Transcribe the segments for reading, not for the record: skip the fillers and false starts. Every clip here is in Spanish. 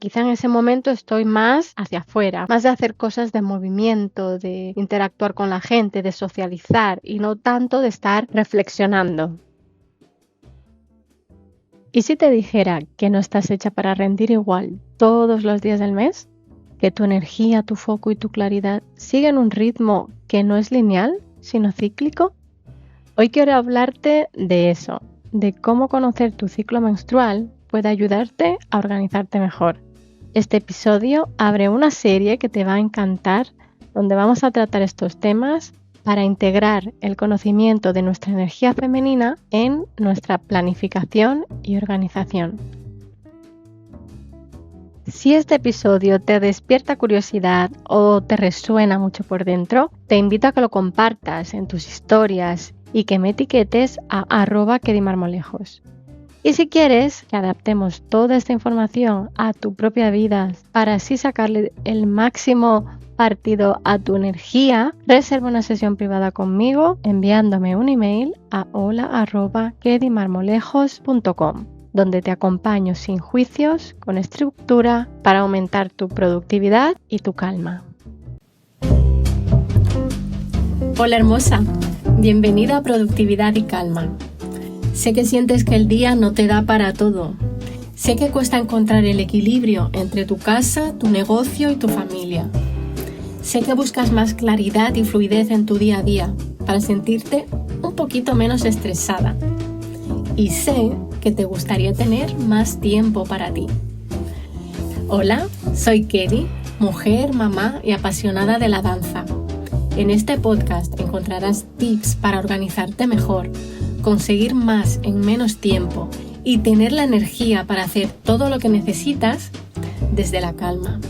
Quizá en ese momento estoy más hacia afuera, más de hacer cosas de movimiento, de interactuar con la gente, de socializar y no tanto de estar reflexionando. ¿Y si te dijera que no estás hecha para rendir igual todos los días del mes? ¿Que tu energía, tu foco y tu claridad siguen un ritmo que no es lineal, sino cíclico? Hoy quiero hablarte de eso, de cómo conocer tu ciclo menstrual puede ayudarte a organizarte mejor. Este episodio abre una serie que te va a encantar, donde vamos a tratar estos temas para integrar el conocimiento de nuestra energía femenina en nuestra planificación y organización. Si este episodio te despierta curiosidad o te resuena mucho por dentro, te invito a que lo compartas en tus historias y que me etiquetes a @quedimarmolejos. Y si quieres que adaptemos toda esta información a tu propia vida para así sacarle el máximo partido a tu energía, reserva una sesión privada conmigo enviándome un email a hola@quedimarmolejos.com, donde te acompaño sin juicios, con estructura, para aumentar tu productividad y tu calma. Hola hermosa, bienvenida a Productividad y Calma. Sé que sientes que el día no te da para todo. Sé que cuesta encontrar el equilibrio entre tu casa, tu negocio y tu familia. Sé que buscas más claridad y fluidez en tu día a día para sentirte un poquito menos estresada. Y sé que te gustaría tener más tiempo para ti. Hola, soy Kedi, mujer, mamá y apasionada de la danza. En este podcast encontrarás tips para organizarte mejor, conseguir más en menos tiempo y tener la energía para hacer todo lo que necesitas desde la calma.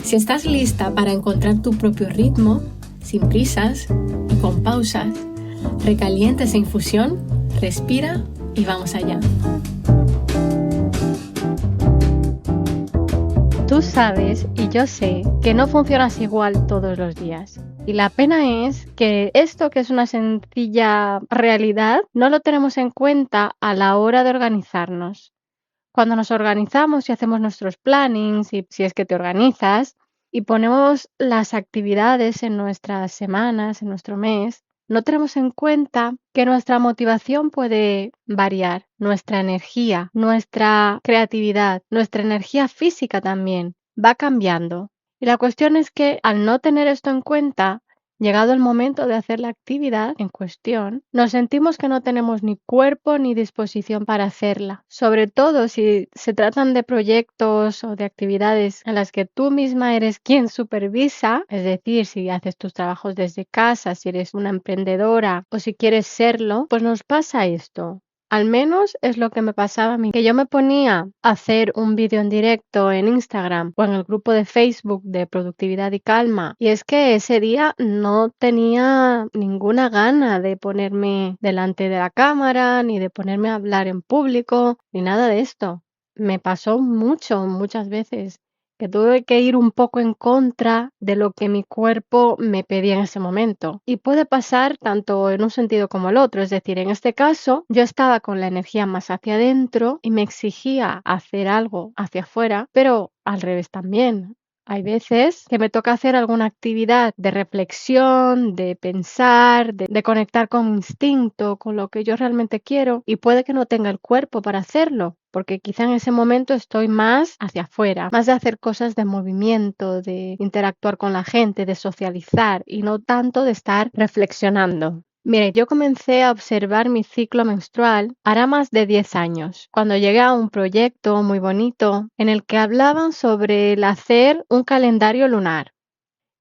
Si estás lista para encontrar tu propio ritmo, sin prisas y con pausas, recalienta esa infusión, respira y vamos allá. Tú sabes y yo sé que no funcionas igual todos los días. Y la pena es que esto, que es una sencilla realidad, no lo tenemos en cuenta a la hora de organizarnos. Cuando nos organizamos y hacemos nuestros plannings, y si es que te organizas, y ponemos las actividades en nuestras semanas, en nuestro mes, no tenemos en cuenta que nuestra motivación puede variar, nuestra energía, nuestra creatividad, nuestra energía física también va cambiando. Y la cuestión es que al no tener esto en cuenta, llegado el momento de hacer la actividad en cuestión, nos sentimos que no tenemos ni cuerpo ni disposición para hacerla. Sobre todo si se tratan de proyectos o de actividades en las que tú misma eres quien supervisa, es decir, si haces tus trabajos desde casa, si eres una emprendedora o si quieres serlo, pues nos pasa esto. Al menos es lo que me pasaba a mí, que yo me ponía a hacer un vídeo en directo en Instagram o en el grupo de Facebook de Productividad y Calma, y es que ese día no tenía ninguna gana de ponerme delante de la cámara, ni de ponerme a hablar en público, ni nada de esto. Me pasó muchas veces, que tuve que ir un poco en contra de lo que mi cuerpo me pedía en ese momento. Y puede pasar tanto en un sentido como el otro, es decir, en este caso yo estaba con la energía más hacia adentro y me exigía hacer algo hacia afuera, pero al revés también. Hay veces que me toca hacer alguna actividad de reflexión, de pensar, de conectar con mi instinto, con lo que yo realmente quiero, y puede que no tenga el cuerpo para hacerlo, porque quizá en ese momento estoy más hacia afuera, más de hacer cosas de movimiento, de interactuar con la gente, de socializar y no tanto de estar reflexionando. Mire, yo comencé a observar mi ciclo menstrual hará más de 10 años, cuando llegué a un proyecto muy bonito en el que hablaban sobre el hacer un calendario lunar,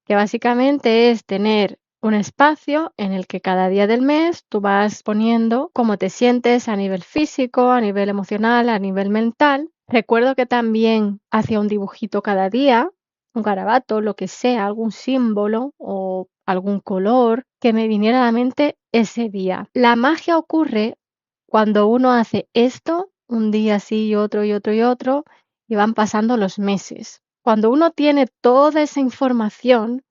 que básicamente es tener un espacio en el que cada día del mes tú vas poniendo cómo te sientes a nivel físico, a nivel emocional, a nivel mental. Recuerdo que también hacía un dibujito cada día, un garabato, lo que sea, algún símbolo o algún color que me viniera a la mente ese día. La magia ocurre cuando uno hace esto un día sí y otro y otro y otro, y van pasando los meses. Cuando uno tiene toda esa información,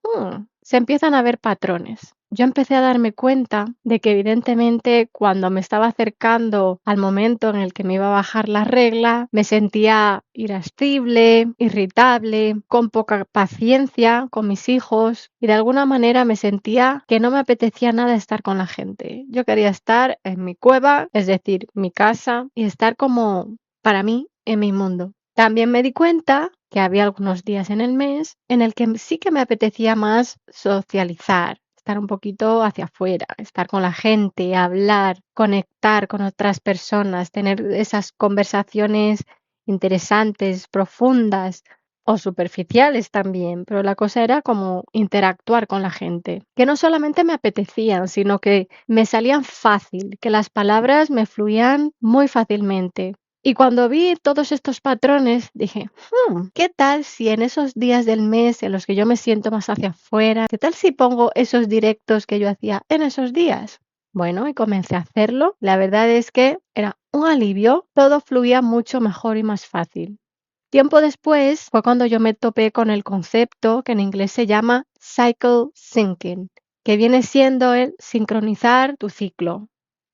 se empiezan a ver patrones. Yo empecé a darme cuenta de que evidentemente cuando me estaba acercando al momento en el que me iba a bajar la regla, me sentía irascible, irritable, con poca paciencia con mis hijos y de alguna manera me sentía que no me apetecía nada estar con la gente. Yo quería estar en mi cueva, es decir, mi casa, y estar como para mí en mi mundo. También me di cuenta que había algunos días en el mes en el que sí que me apetecía más socializar, estar un poquito hacia afuera, estar con la gente, hablar, conectar con otras personas, tener esas conversaciones interesantes, profundas o superficiales también, pero la cosa era como interactuar con la gente, que no solamente me apetecían, sino que me salían fácil, que las palabras me fluían muy fácilmente. Y cuando vi todos estos patrones, dije, ¿qué tal si en esos días del mes en los que yo me siento más hacia afuera, qué tal si pongo esos directos que yo hacía en esos días? Bueno, y comencé a hacerlo. La verdad es que era un alivio, todo fluía mucho mejor y más fácil. Tiempo después fue cuando yo me topé con el concepto que en inglés se llama cycle syncing, que viene siendo el sincronizar tu ciclo.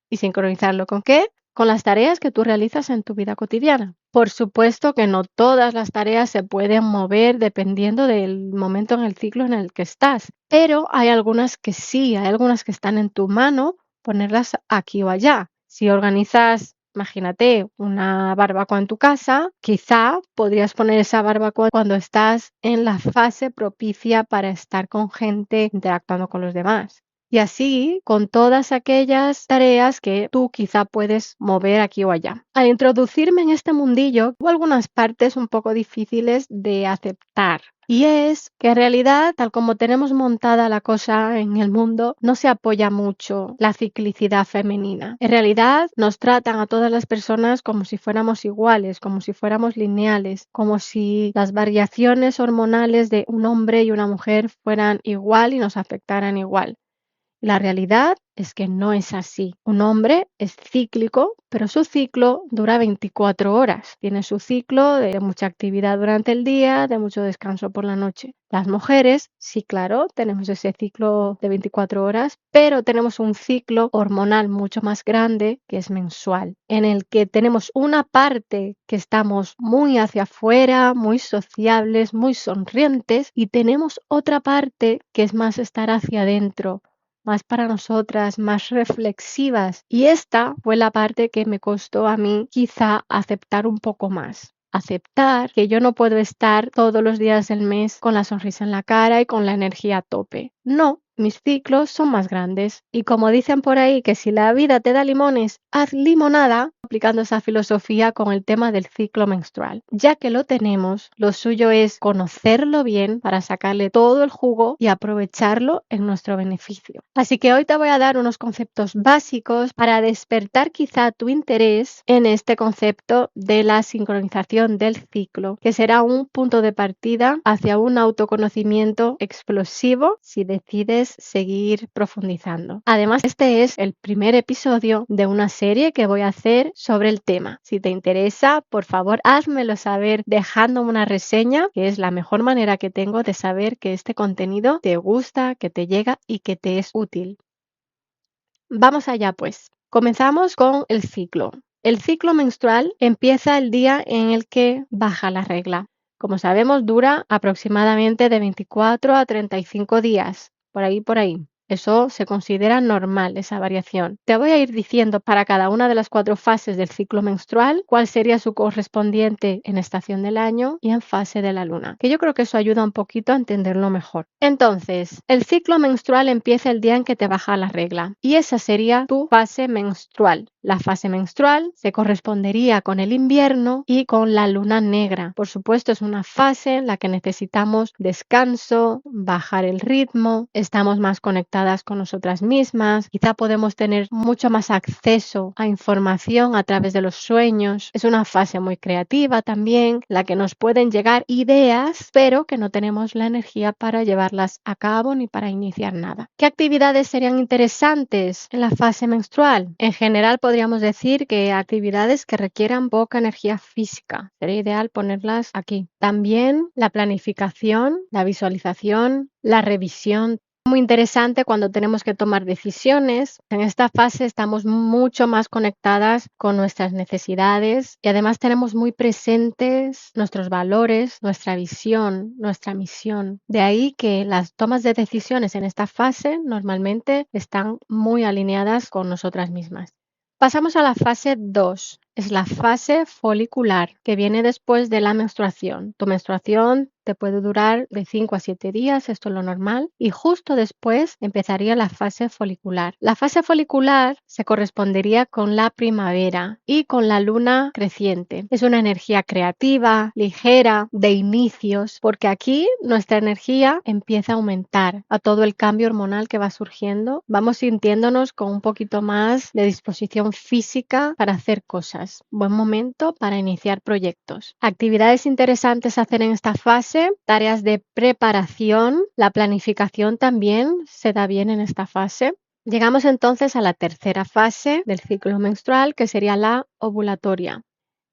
¿Y sincronizarlo con qué? Con las tareas que tú realizas en tu vida cotidiana. Por supuesto que no todas las tareas se pueden mover dependiendo del momento en el ciclo en el que estás, pero hay algunas que sí, hay algunas que están en tu mano ponerlas aquí o allá. Si organizas, imagínate, una barbacoa en tu casa, quizá podrías poner esa barbacoa cuando estás en la fase propicia para estar con gente interactuando con los demás. Y así con todas aquellas tareas que tú quizá puedes mover aquí o allá. Al introducirme en este mundillo, hubo algunas partes un poco difíciles de aceptar. Y es que en realidad, tal como tenemos montada la cosa en el mundo, no se apoya mucho la ciclicidad femenina. En realidad nos tratan a todas las personas como si fuéramos iguales, como si fuéramos lineales, como si las variaciones hormonales de un hombre y una mujer fueran igual y nos afectaran igual. La realidad es que no es así. Un hombre es cíclico, pero su ciclo dura 24 horas. Tiene su ciclo de mucha actividad durante el día, de mucho descanso por la noche. Las mujeres, sí, claro, tenemos ese ciclo de 24 horas, pero tenemos un ciclo hormonal mucho más grande que es mensual, en el que tenemos una parte que estamos muy hacia afuera, muy sociables, muy sonrientes, y tenemos otra parte que es más estar hacia adentro, más para nosotras, más reflexivas. Y esta fue la parte que me costó a mí quizá aceptar un poco más. Aceptar que yo no puedo estar todos los días del mes con la sonrisa en la cara y con la energía a tope. No, mis ciclos son más grandes. Y como dicen por ahí que si la vida te da limones, haz limonada, aplicando esa filosofía con el tema del ciclo menstrual. Ya que lo tenemos, lo suyo es conocerlo bien para sacarle todo el jugo y aprovecharlo en nuestro beneficio. Así que hoy te voy a dar unos conceptos básicos para despertar quizá tu interés en este concepto de la sincronización del ciclo, que será un punto de partida hacia un autoconocimiento explosivo si decides seguir profundizando. Además, este es el primer episodio de una serie que voy a hacer sobre el tema. Si te interesa, por favor, házmelo saber dejándome una reseña, que es la mejor manera que tengo de saber que este contenido te gusta, que te llega y que te es útil. Vamos allá, pues. Comenzamos con el ciclo. El ciclo menstrual empieza el día en el que baja la regla. Como sabemos, dura aproximadamente de 24 a 35 días, por ahí, por ahí. Eso se considera normal, esa variación. Te voy a ir diciendo para cada una de las 4 fases del ciclo menstrual cuál sería su correspondiente en estación del año y en fase de la luna, que yo creo que eso ayuda un poquito a entenderlo mejor. Entonces, el ciclo menstrual empieza el día en que te baja la regla y esa sería tu fase menstrual. La fase menstrual se correspondería con el invierno y con la luna negra. Por supuesto, es una fase en la que necesitamos descanso, bajar el ritmo, estamos más conectadas con nosotras mismas, quizá podemos tener mucho más acceso a información a través de los sueños. Es una fase muy creativa también, la que nos pueden llegar ideas, pero que no tenemos la energía para llevarlas a cabo ni para iniciar nada. ¿Qué actividades serían interesantes en la fase menstrual? En general, podríamos decir que actividades que requieran poca energía física. Sería ideal ponerlas aquí. También la planificación, la visualización, la revisión, Muy interesante cuando tenemos que tomar decisiones. En esta fase estamos mucho más conectadas con nuestras necesidades y además tenemos muy presentes nuestros valores, nuestra visión, nuestra misión. De ahí que las tomas de decisiones en esta fase normalmente están muy alineadas con nosotras mismas. Pasamos a la fase 2. Es la fase folicular, que viene después de la menstruación. Tu menstruación te puede durar de 5 a 7 días, esto es lo normal, y justo después empezaría la fase folicular. La fase folicular se correspondería con la primavera y con la luna creciente. Es una energía creativa, ligera, de inicios, porque aquí nuestra energía empieza a aumentar a todo el cambio hormonal que va surgiendo. Vamos sintiéndonos con un poquito más de disposición física para hacer cosas. Buen momento para iniciar proyectos. Actividades interesantes a hacer en esta fase, tareas de preparación, la planificación también se da bien en esta fase. Llegamos entonces a la tercera fase del ciclo menstrual, que sería la ovulatoria.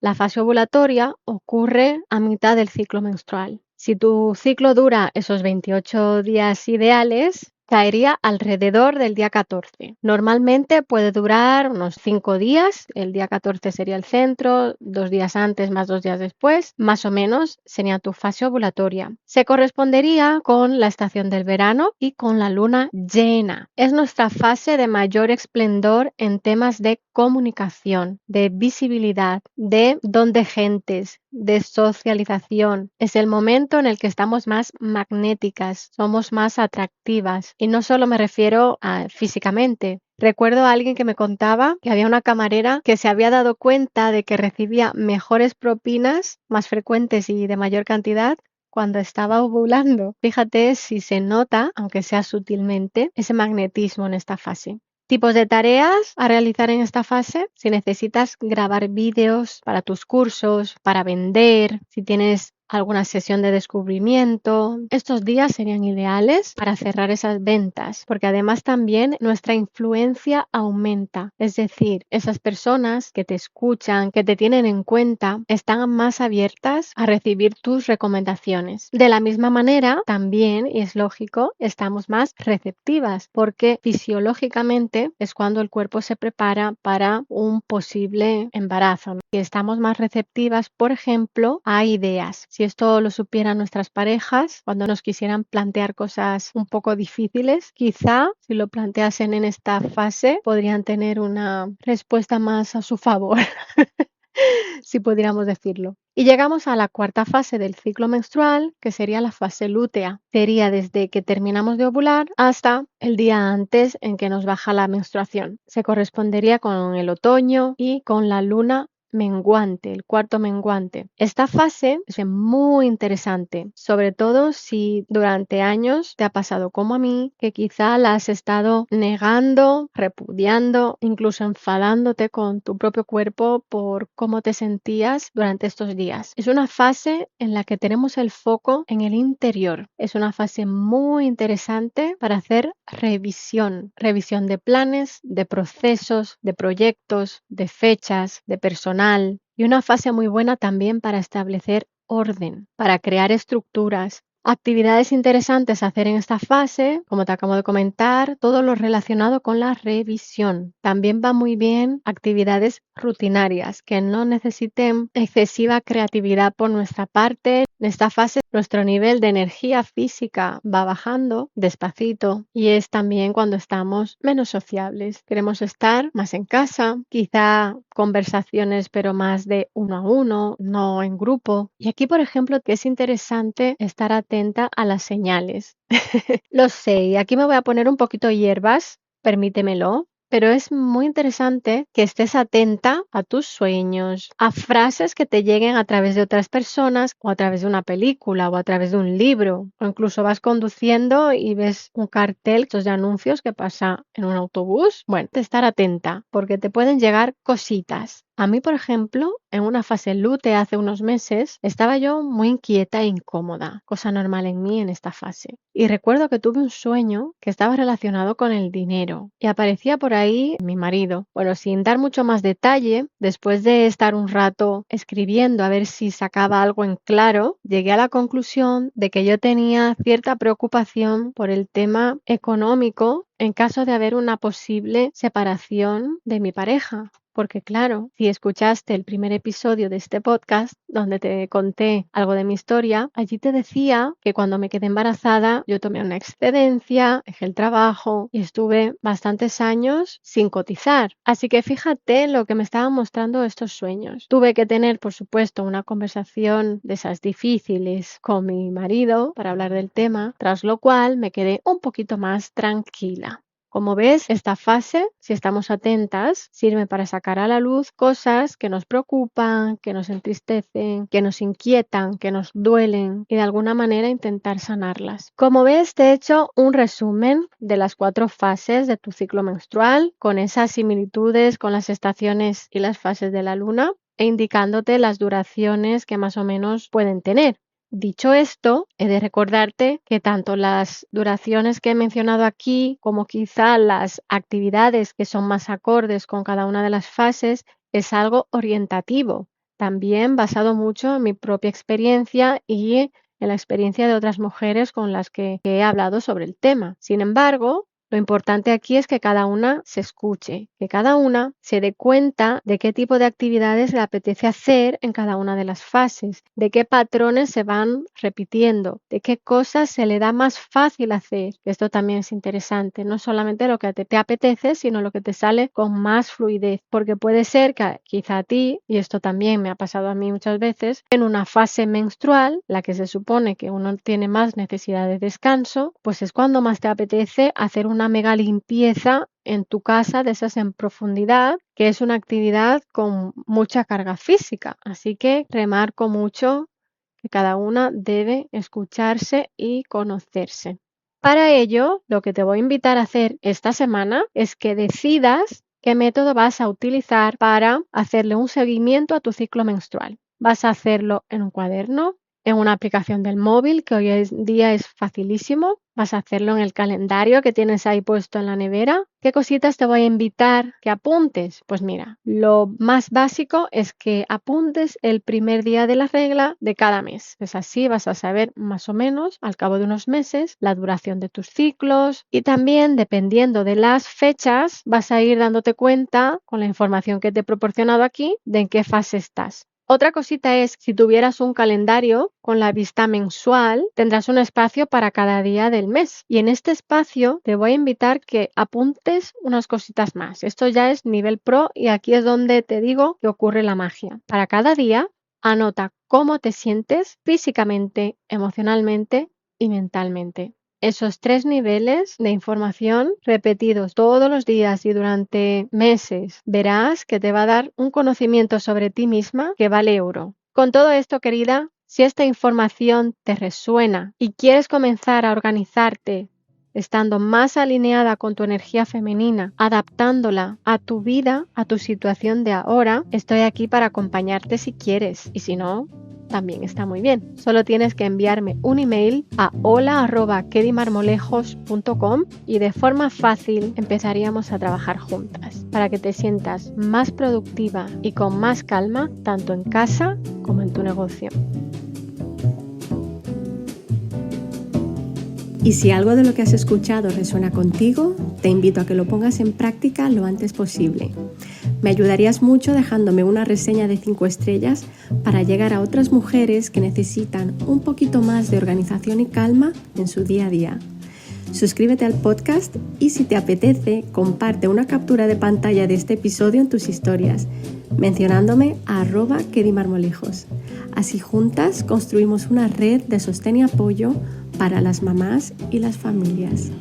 La fase ovulatoria ocurre a mitad del ciclo menstrual. Si tu ciclo dura esos 28 días ideales, caería alrededor del día 14. Normalmente puede durar unos 5 días, el día 14 sería el centro, 2 días antes más 2 días después, más o menos sería tu fase ovulatoria. Se correspondería con la estación del verano y con la luna llena. Es nuestra fase de mayor esplendor en temas de comunicación, de visibilidad, de don de gentes, de socialización. Es el momento en el que estamos más magnéticas, somos más atractivas. Y no solo me refiero a físicamente. Recuerdo a alguien que me contaba que había una camarera que se había dado cuenta de que recibía mejores propinas, más frecuentes y de mayor cantidad, cuando estaba ovulando. Fíjate si se nota, aunque sea sutilmente, ese magnetismo en esta fase. Tipos de tareas a realizar en esta fase. Si necesitas grabar vídeos para tus cursos, para vender, si tienes alguna sesión de descubrimiento, estos días serían ideales para cerrar esas ventas, porque además también nuestra influencia aumenta. Es decir, esas personas que te escuchan, que te tienen en cuenta, están más abiertas a recibir tus recomendaciones. De la misma manera, también, y es lógico, estamos más receptivas, porque fisiológicamente es cuando el cuerpo se prepara para un posible embarazo, ¿no? Y estamos más receptivas, por ejemplo, a ideas. Si esto lo supieran nuestras parejas, cuando nos quisieran plantear cosas un poco difíciles, quizá si lo planteasen en esta fase, podrían tener una respuesta más a su favor, si pudiéramos decirlo. Y llegamos a la cuarta fase del ciclo menstrual, que sería la fase lútea. Sería desde que terminamos de ovular hasta el día antes en que nos baja la menstruación. Se correspondería con el otoño y con la luna menguante, el cuarto menguante. Esta fase es muy interesante, sobre todo si durante años te ha pasado como a mí, que quizá la has estado negando, repudiando, incluso enfadándote con tu propio cuerpo por cómo te sentías durante estos días. Es una fase en la que tenemos el foco en el interior. Es una fase muy interesante para hacer revisión de planes, de procesos, de proyectos, de fechas, de personal, y una fase muy buena también para establecer orden, para crear estructuras. Actividades interesantes a hacer en esta fase, como te acabo de comentar, todo lo relacionado con la revisión. También va muy bien actividades rutinarias que no necesiten excesiva creatividad por nuestra parte. En esta fase nuestro nivel de energía física va bajando despacito y es también cuando estamos menos sociables. Queremos estar más en casa, quizá conversaciones pero más de uno a uno, no en grupo. Y aquí, por ejemplo, que es interesante estar atenta a las señales. Lo sé, y aquí me voy a poner un poquito hierbas, permítemelo. Pero es muy interesante que estés atenta a tus sueños, a frases que te lleguen a través de otras personas o a través de una película o a través de un libro. O incluso vas conduciendo y ves un cartel estos de anuncios que pasa en un autobús. Bueno, estar atenta porque te pueden llegar cositas. A mí, por ejemplo, en una fase lute hace unos meses, estaba yo muy inquieta e incómoda, cosa normal en mí en esta fase. Y recuerdo que tuve un sueño que estaba relacionado con el dinero y aparecía por ahí mi marido. Bueno, sin dar mucho más detalle, después de estar un rato escribiendo a ver si sacaba algo en claro, llegué a la conclusión de que yo tenía cierta preocupación por el tema económico en caso de haber una posible separación de mi pareja. Porque claro, si escuchaste el primer episodio de este podcast, donde te conté algo de mi historia, allí te decía que cuando me quedé embarazada, yo tomé una excedencia, dejé el trabajo y estuve bastantes años sin cotizar. Así que fíjate lo que me estaban mostrando estos sueños. Tuve que tener, por supuesto, una conversación de esas difíciles con mi marido para hablar del tema, tras lo cual me quedé un poquito más tranquila. Como ves, esta fase, si estamos atentas, sirve para sacar a la luz cosas que nos preocupan, que nos entristecen, que nos inquietan, que nos duelen y de alguna manera intentar sanarlas. Como ves, te he hecho un resumen de las 4 fases de tu ciclo menstrual, con esas similitudes con las estaciones y las fases de la luna, e indicándote las duraciones que más o menos pueden tener. Dicho esto, he de recordarte que tanto las duraciones que he mencionado aquí como quizá las actividades que son más acordes con cada una de las fases es algo orientativo, también basado mucho en mi propia experiencia y en la experiencia de otras mujeres con las que he hablado sobre el tema. Sin embargo, lo importante aquí es que cada una se escuche, que cada una se dé cuenta de qué tipo de actividades le apetece hacer en cada una de las fases, de qué patrones se van repitiendo, de qué cosas se le da más fácil hacer. Esto también es interesante, no solamente lo que te apetece, sino lo que te sale con más fluidez, porque puede ser que quizá a ti, y esto también me ha pasado a mí muchas veces, en una fase menstrual, la que se supone que uno tiene más necesidad de descanso, pues es cuando más te apetece hacer una mega limpieza en tu casa de esas en profundidad, que es una actividad con mucha carga física. Así que remarco mucho que cada una debe escucharse y conocerse. Para ello, lo que te voy a invitar a hacer esta semana es que decidas qué método vas a utilizar para hacerle un seguimiento a tu ciclo menstrual. ¿Vas a hacerlo en un cuaderno, en una aplicación del móvil, que hoy en día es facilísimo? ¿Vas a hacerlo en el calendario que tienes ahí puesto en la nevera? ¿Qué cositas te voy a invitar que apuntes? Pues mira, lo más básico es que apuntes el primer día de la regla de cada mes. Pues así vas a saber más o menos al cabo de unos meses la duración de tus ciclos y también dependiendo de las fechas vas a ir dándote cuenta con la información que te he proporcionado aquí de en qué fase estás. Otra cosita es, si tuvieras un calendario con la vista mensual, tendrás un espacio para cada día del mes. Y en este espacio te voy a invitar que apuntes unas cositas más. Esto ya es nivel pro y aquí es donde te digo que ocurre la magia. Para cada día, anota cómo te sientes físicamente, emocionalmente y mentalmente. Esos 3 niveles de información repetidos todos los días y durante meses, verás que te va a dar un conocimiento sobre ti misma que vale oro. Con todo esto, querida, si esta información te resuena y quieres comenzar a organizarte estando más alineada con tu energía femenina, adaptándola a tu vida, a tu situación de ahora, estoy aquí para acompañarte si quieres y si no, también está muy bien. Solo tienes que enviarme un email a hola@kedimarmolejos.com y de forma fácil empezaríamos a trabajar juntas para que te sientas más productiva y con más calma tanto en casa como en tu negocio. Y si algo de lo que has escuchado resuena contigo, te invito a que lo pongas en práctica lo antes posible. Me ayudarías mucho dejándome una reseña de 5 estrellas para llegar a otras mujeres que necesitan un poquito más de organización y calma en su día a día. Suscríbete al podcast y si te apetece, comparte una captura de pantalla de este episodio en tus historias, mencionándome a @kedimarmolejos. Así juntas construimos una red de sostén y apoyo para las mamás y las familias.